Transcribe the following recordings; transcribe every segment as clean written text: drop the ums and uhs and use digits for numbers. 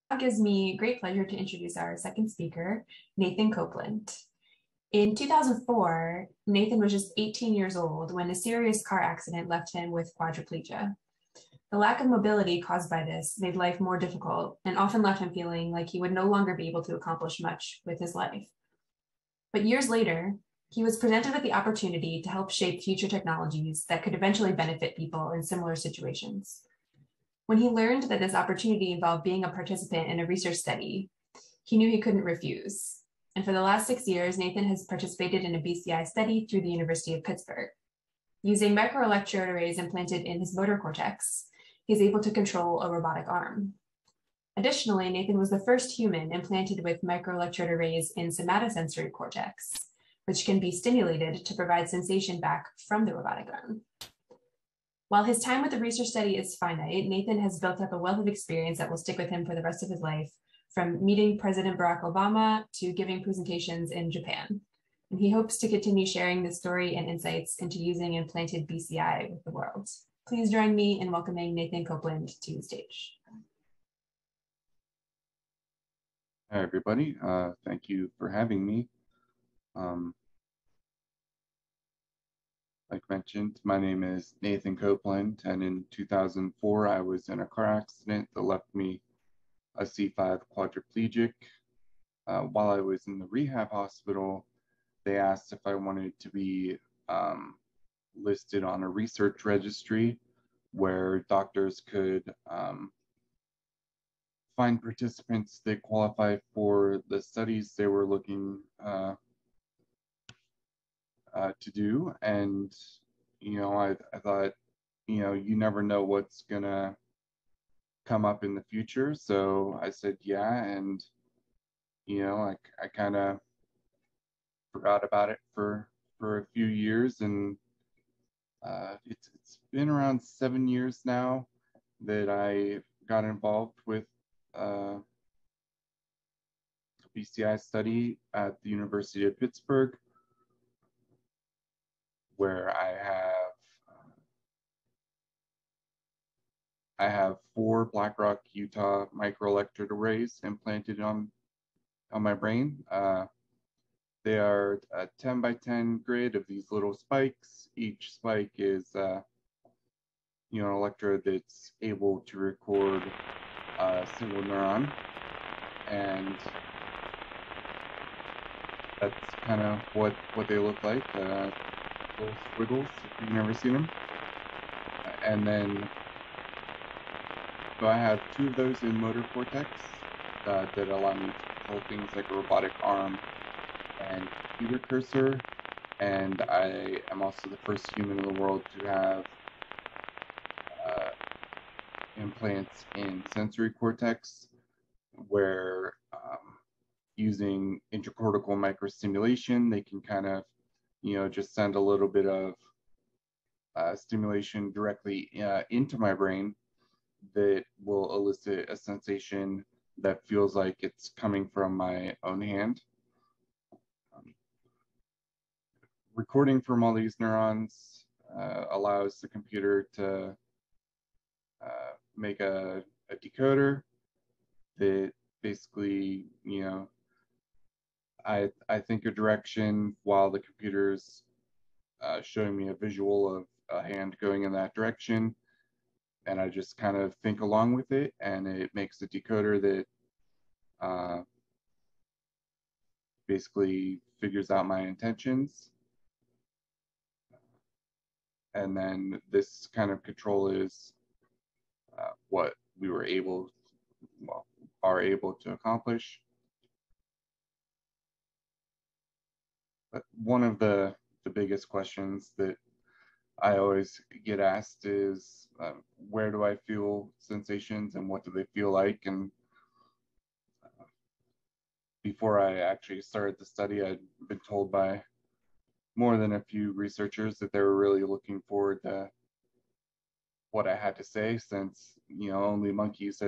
It gives me great pleasure to introduce our second speaker, Nathan Copeland. In 2004, Nathan was just 18 years old when a serious car accident left him with quadriplegia. The lack of mobility caused by this made life more difficult and often left him feeling like he would no longer be able to accomplish much with his life. But years later, he was presented with the opportunity to help shape future technologies that could eventually benefit people in similar situations. When he learned that this opportunity involved being a participant in a research study, he knew he couldn't refuse. And for the last 6 years, Nathan has participated in a BCI study through the University of Pittsburgh. Using microelectrode arrays implanted in his motor cortex, he's able to control a robotic arm. Additionally, Nathan was the first human implanted with microelectrode arrays in somatosensory cortex, which can be stimulated to provide sensation back from the robotic arm. While his time with the research study is finite, Nathan has built up a wealth of experience that will stick with him for the rest of his life, from meeting President Barack Obama to giving presentations in Japan. And he hopes to continue sharing this story and insights into using implanted BCI with the world. Please join me in welcoming Nathan Copeland to the stage. Hi, everybody. Thank you for having me. Like mentioned, my name is Nathan Copeland, and in 2004, I was in a car accident that left me a C5 quadriplegic. While I was in the rehab hospital, they asked if I wanted to be listed on a research registry where doctors could find participants that qualify for the studies they were looking to do. And I thought, you never know what's gonna come up in the future, so I said yeah. And I kind of forgot about it for a few years, and it's been around 7 years now that I got involved with a BCI study at the University of Pittsburgh, where I have 4 BlackRock Utah microelectrode arrays implanted on my brain. They are a 10 by 10 grid of these little spikes. Each spike is an electrode that's able to record a single neuron, and that's kind of what they look like, little squiggles, if you've never seen them. And then, so I have 2 of those in motor cortex that allow me to control things like a robotic arm and computer cursor. And I am also the first human in the world to have implants in sensory cortex, where using intracortical microstimulation, they can kind of, just send a little bit of stimulation directly into my brain that will elicit a sensation that feels like it's coming from my own hand. Recording from all these neurons allows the computer to make a decoder that basically, I think a direction while the computer's showing me a visual of a hand going in that direction, and I just kind of think along with it, and it makes a decoder that basically figures out my intentions. And then this kind of control is what we are able to accomplish. But one of the biggest questions that I always get asked is, where do I feel sensations and what do they feel like? And before I actually started the study, I'd been told by more than a few researchers that they were really looking forward to what I had to say, since only monkeys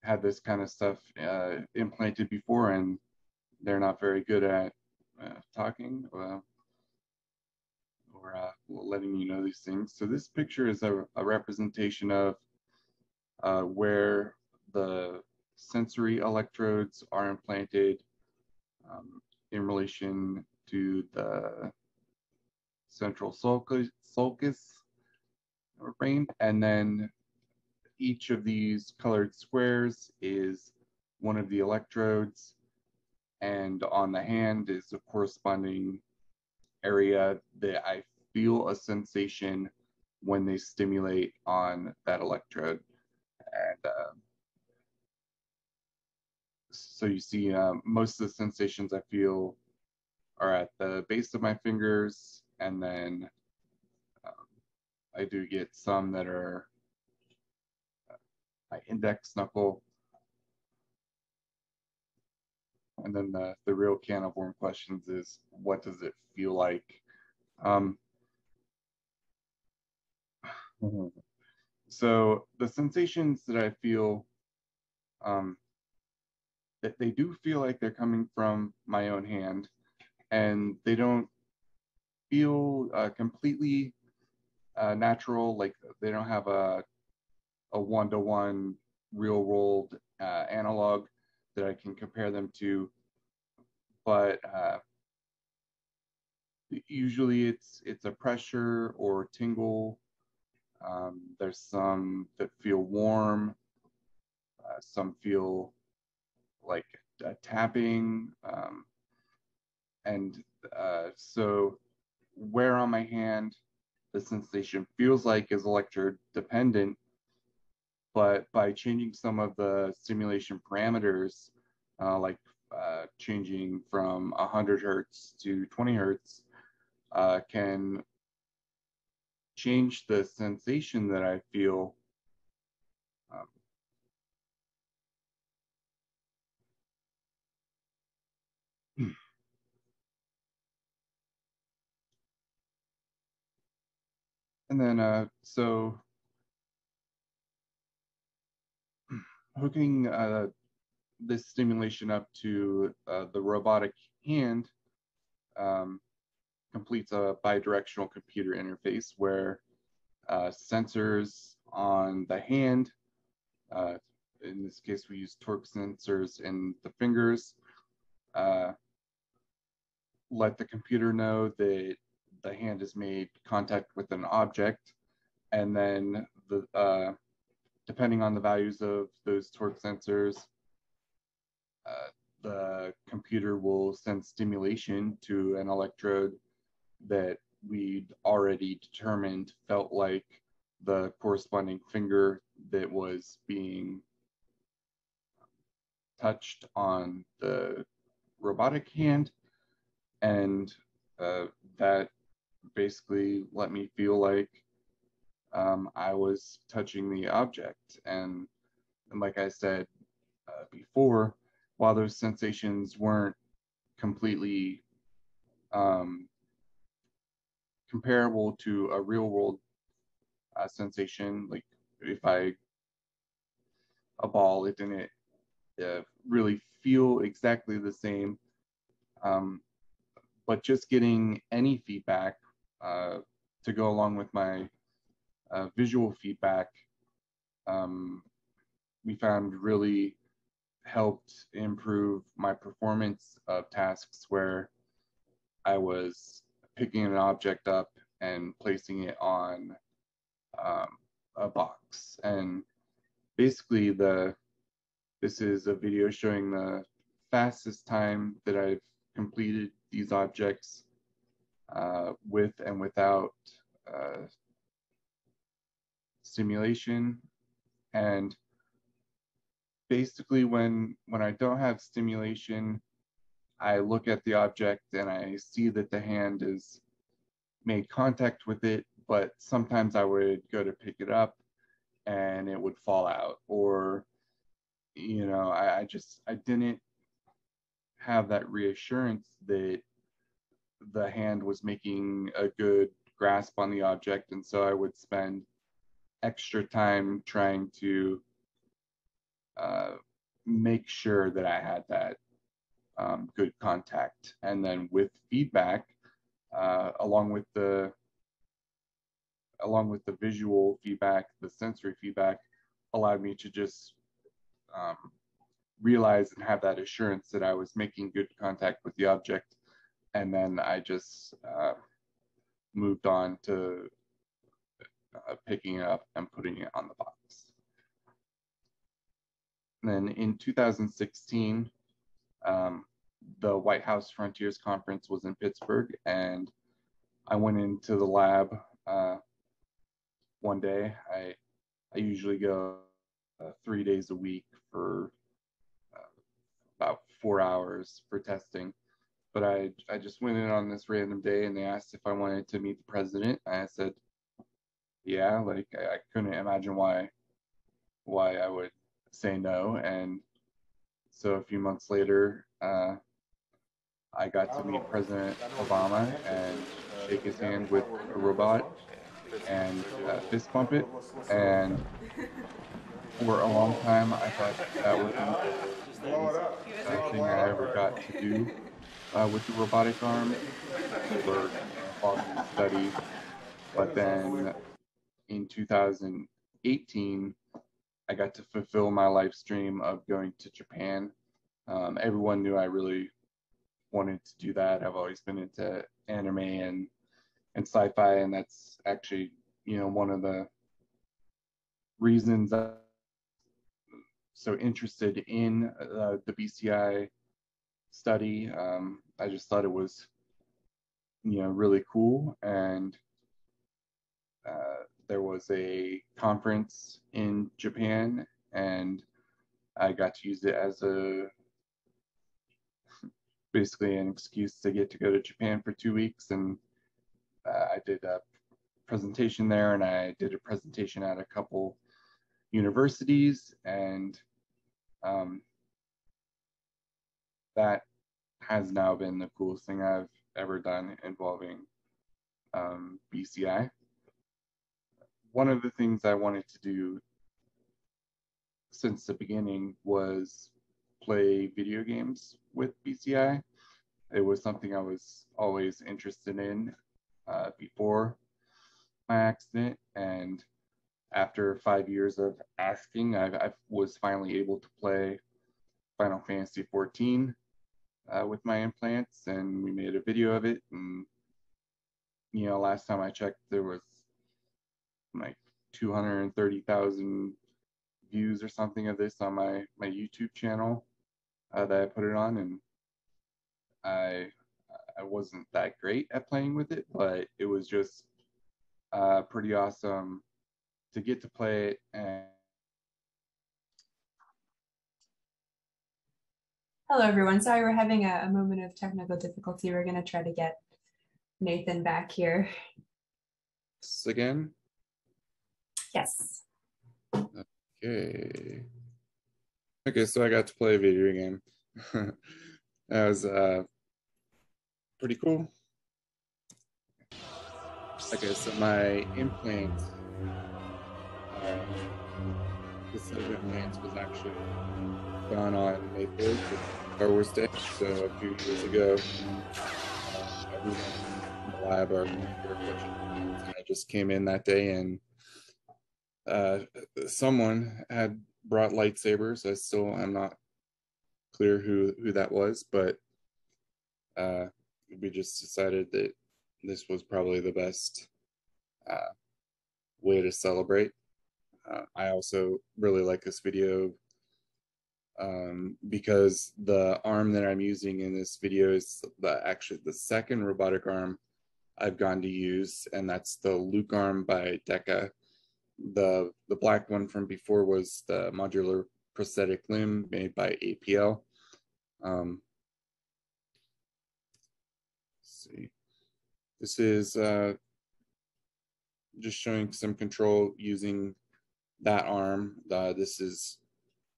had this kind of stuff implanted before, and they're not very good at talking or letting you know these things. So this picture is a representation of where the sensory electrodes are implanted in relation to the central sulcus brain, and then each of these colored squares is one of the electrodes, and on the hand is a corresponding area that I feel a sensation when they stimulate on that electrode. And so you see most of the sensations I feel are at the base of my fingers, and then I do get some that are my index knuckle. And then the real can of worm questions is, what does it feel like? So the sensations that I feel, that they do feel like they're coming from my own hand, and they don't feel completely natural, like they don't have a one-to-one real world analog that I can compare them to, but usually it's a pressure or tingle. There's some that feel warm, some feel like tapping, and so where on my hand the sensation feels like is electrode dependent, but by changing some of the stimulation parameters, like changing from 100 hertz to 20 hertz, can change the sensation that I feel. And then, so hooking this stimulation up to the robotic hand completes a bidirectional computer interface where sensors on the hand, in this case we use torque sensors in the fingers, let the computer know that the hand has made contact with an object, and then depending on the values of those torque sensors, the computer will send stimulation to an electrode that we'd already determined felt like the corresponding finger that was being touched on the robotic hand, and that basically let me feel like I was touching the object. And like I said before, while those sensations weren't completely comparable to a real world sensation, like if a ball, it didn't really feel exactly the same, but just getting any feedback to go along with my visual feedback, we found really helped improve my performance of tasks where I was picking an object up and placing it on a box. And basically this is a video showing the fastest time that I've completed these objects with and without stimulation. And basically when I don't have stimulation, I look at the object and I see that the hand has made contact with it, but sometimes I would go to pick it up and it would fall out, or you know, I didn't have that reassurance that the hand was making a good grasp on the object, and so I would spend extra time trying to make sure that I had that good contact. And then with feedback, along with the visual feedback, the sensory feedback allowed me to just realize and have that assurance that I was making good contact with the object. And then I just moved on to picking it up and putting it on the box. And then in 2016, the White House Frontiers Conference was in Pittsburgh, and I went into the lab one day. I usually go 3 days a week for about 4 hours for testing. But I just went in on this random day, and they asked if I wanted to meet the president. I said, yeah, like I couldn't imagine why I would say no. And so a few months later, I got to meet President Obama and shake his hand with a robot and fist bump it. And for a long time, I thought that was the best thing I ever got to do with the robotic arm for quality study. But then in 2018, I got to fulfill my life stream of going to Japan. Everyone knew I really wanted to do that. I've always been into anime and sci-fi, and that's actually, one of the reasons I'm so interested in the BCI study. I just thought it was, really cool. And there was a conference in Japan, and I got to use it as basically an excuse to get to go to Japan for 2 weeks. And I did a presentation there, and I did a presentation at a couple universities, and that has now been the coolest thing I've ever done involving BCI. One of the things I wanted to do since the beginning was play video games with BCI. It was something I was always interested in before my accident, and after 5 years of asking, I was finally able to play Final Fantasy XIV with my implants, and we made a video of it. And last time I checked, there was like 230,000 views or something of this on my YouTube channel that I put it on. And I wasn't that great at playing with it, but it was just pretty awesome to get to play it. And hello, everyone. Sorry, we're having a moment of technical difficulty. We're going to try to get Nathan back here. Again? Yes. Okay. Okay, so I got to play a video game. That was pretty cool. Okay, so my implant, the set of implants was actually done on May 4th, Star Wars Day. So a few years ago, everyone in the lab are I just came in that day, and someone had brought lightsabers. I still am not clear who that was, but we just decided that this was probably the best way to celebrate. I also really like this video because the arm that I'm using in this video is actually the second robotic arm I've gone to use, and that's the Luke arm by DECA. The black one from before was the modular prosthetic limb made by APL. Let's see. This is just showing some control using that arm. This is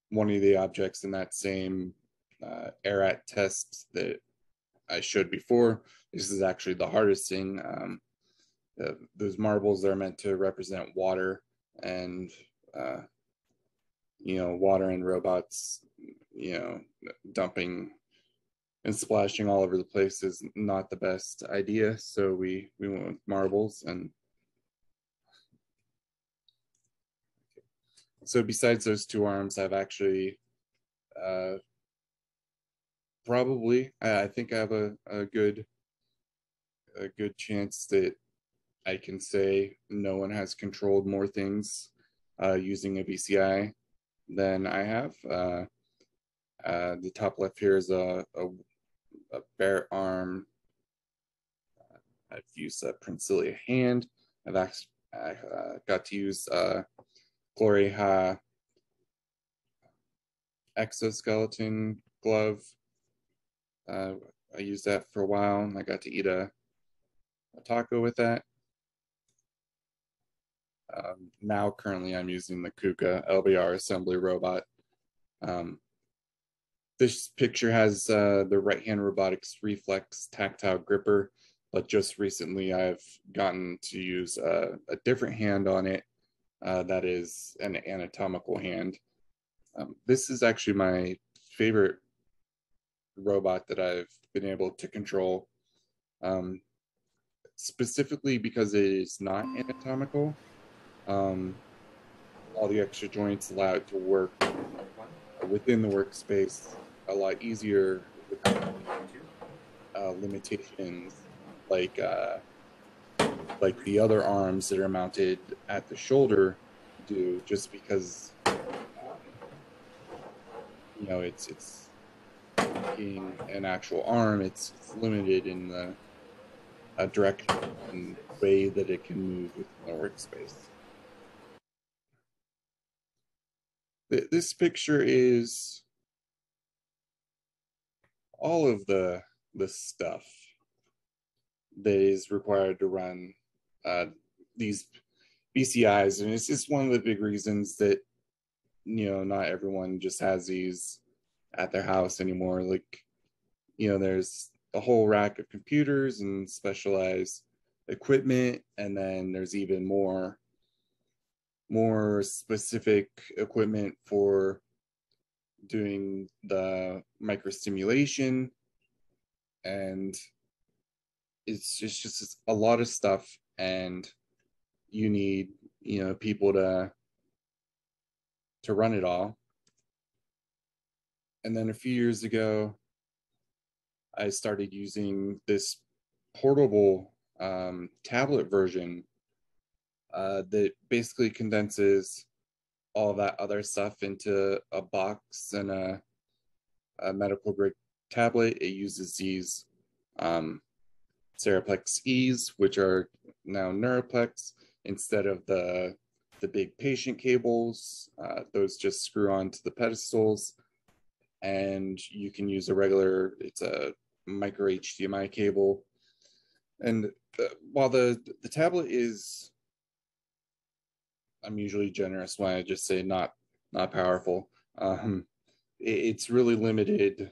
one of the objects in that same ARAT test that I showed before. This is actually the hardest thing. Those marbles are meant to represent water, and water and robots, dumping and splashing all over the place is not the best idea. So we went with marbles. And so besides those two arms, I've actually Probably. I think I have a good chance that I can say no one has controlled more things using a BCI than I have. The top left here is a bare arm. I've used a Princilia hand. I've actually got to use Gloria exoskeleton glove. I used that for a while, and I got to eat a taco with that. Now, currently, I'm using the KUKA LBR assembly robot. This picture has the right-hand robotics ReFlex tactile gripper, but just recently I've gotten to use a different hand on it that is an anatomical hand. This is actually my favorite robot that I've been able to control, specifically because it is not anatomical. All the extra joints allow it to work within the workspace a lot easier without limitations like the other arms that are mounted at the shoulder do, just because you know it's being an actual arm, it's limited in the direction and way that it can move within the workspace. This picture is all of the stuff that is required to run these BCIs, and it's just one of the big reasons that not everyone just has these at their house anymore. Like, there's a whole rack of computers and specialized equipment, and then there's even more specific equipment for doing the microstimulation, and it's just a lot of stuff, and you need people to run it all. And then a few years ago, I started using this portable tablet version that basically condenses all that other stuff into a box and a medical grade tablet. It uses these Seraplex E's, which are now Neuroplex, instead of the big patient cables. Those just screw onto the pedestals, and you can use it's a micro HDMI cable. And while the tablet is, I'm usually generous when I just say not powerful. It's really limited,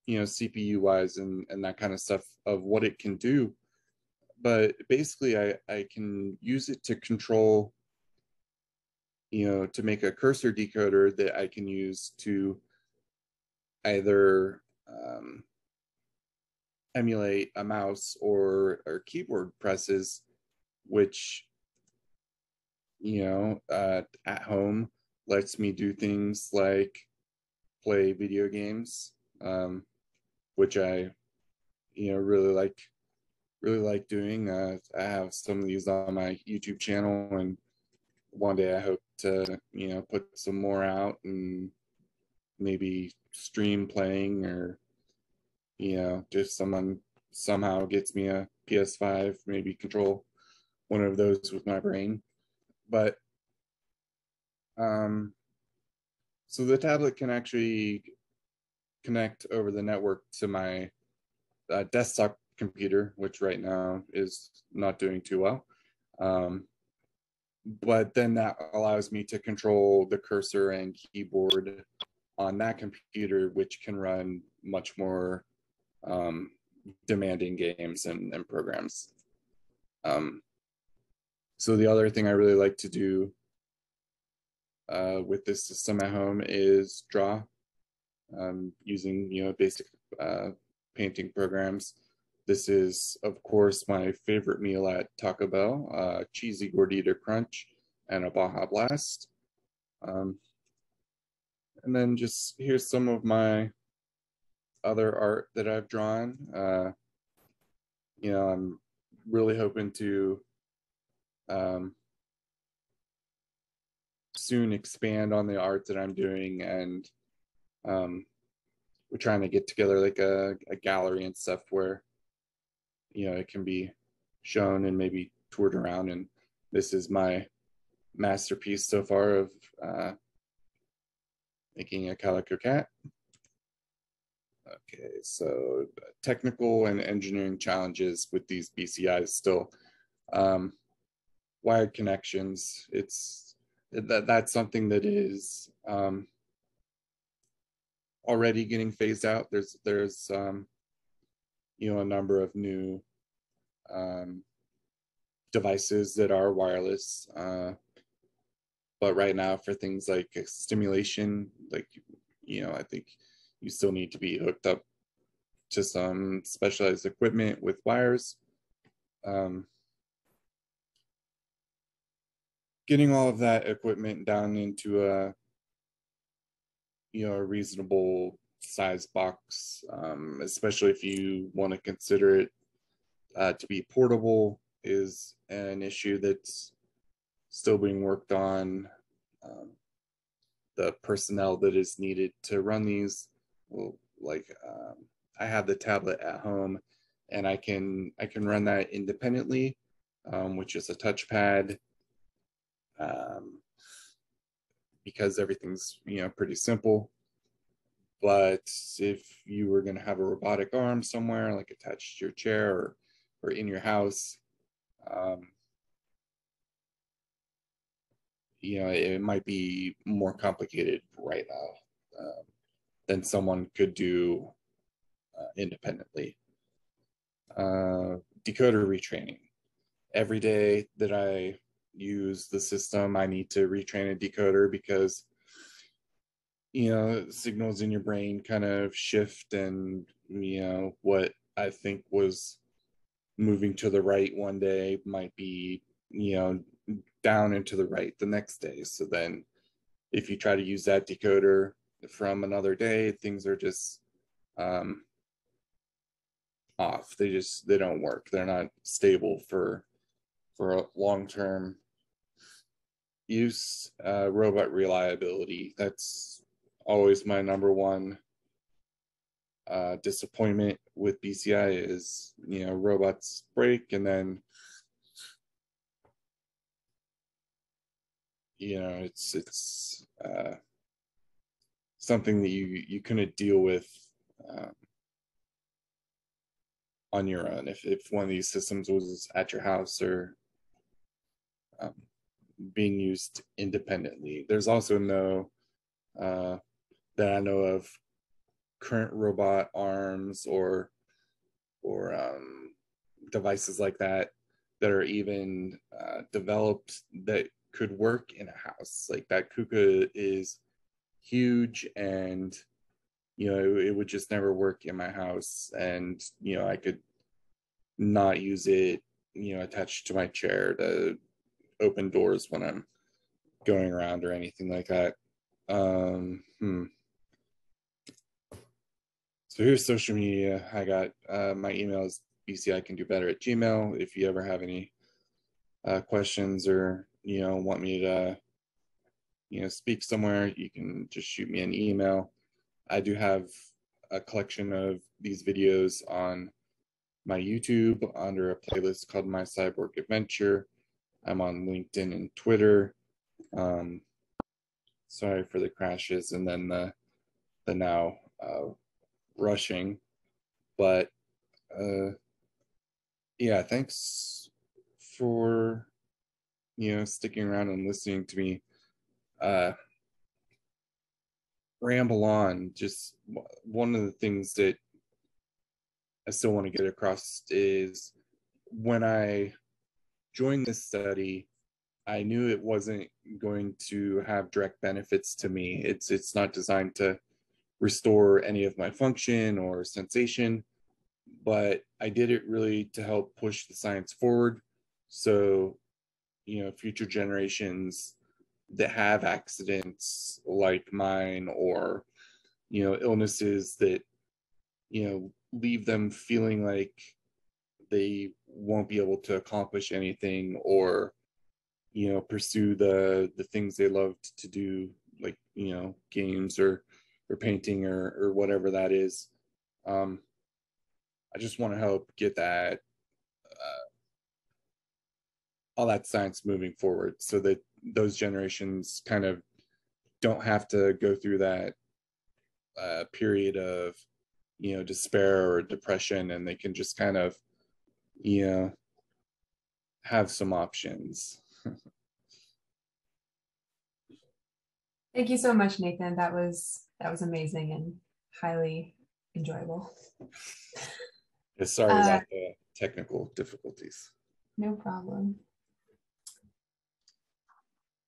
CPU wise and that kind of stuff of what it can do. But basically, I can use it to control, to make a cursor decoder that I can use to either emulate a mouse or keyboard presses, which at home lets me do things like play video games, which I really like doing. I have some of these on my YouTube channel, and one day I hope to put some more out and maybe stream playing, or just someone somehow gets me a PS5, maybe control one of those with my brain. But so the tablet can actually connect over the network to my desktop computer, which right now is not doing too well. But then that allows me to control the cursor and keyboard on that computer, which can run much more demanding games and programs. So the other thing I really like to do with this system at home is draw, using basic painting programs. This is, of course, my favorite meal at Taco Bell, cheesy gordita crunch and a Baja Blast. And And then just here's some of my other art that I've drawn. I'm really hoping to soon expand on the art that I'm doing, and we're trying to get together like a gallery and stuff where it can be shown and maybe toured around. And this is my masterpiece so far of making a calico cat. Okay, so technical and engineering challenges with these BCIs still. Wired connections, that's something that is already getting phased out. There's a number of new devices that are wireless, but right now for things like stimulation, like I think you still need to be hooked up to some specialized equipment with wires. Getting all of that equipment down into a reasonable size box, especially if you want to consider it to be portable, is an issue that's still being worked on. The personnel that is needed to run these, I have the tablet at home, and I can run that independently, which is a touchpad, because everything's pretty simple. But if you were going to have a robotic arm somewhere, like attached to your chair or in your house, it might be more complicated right now than someone could do independently. Decoder retraining. Every day that I use the system, I need to retrain a decoder because signals in your brain kind of shift, and what I think was moving to the right one day might be down and to the right the next day. So then if you try to use that decoder from another day, things are just off. They don't work. They're not stable for a long-term use. Robot reliability, that's always my number one disappointment with BCI is robots break, and then it's something that you couldn't deal with on your own if one of these systems was at your house or being used independently. There's also no that I know of current robot arms or devices like that are even developed that could work in a house. Like that KUKA is huge, and it would just never work in my house, and I could not use it attached to my chair to open doors when I'm going around or anything like that. So here's social media. I got my email is bcicandobetter@gmail. If you ever have any questions or want me to speak somewhere, you can just shoot me an email. I do have a collection of these videos on my YouTube under a playlist called My Cyborg Adventure. I'm on LinkedIn and Twitter. Sorry for the crashes and then the now rushing, but yeah, thanks for sticking around and listening to me ramble on. Just one of the things that I still want to get across is when I joined this study, I knew it wasn't going to have direct benefits to me. It's not designed to restore any of my function or sensation, but I did it really to help push the science forward. So, future generations that have accidents like mine, or illnesses that leave them feeling like they won't be able to accomplish anything, or pursue the things they loved to do, like games or painting or whatever that is. I just want to help get that all that science moving forward, so that those generations kind of don't have to go through that period of despair or depression, and they can just kind of have some options. Thank you so much, Nathan. That was amazing and highly enjoyable. Sorry about the technical difficulties. No problem.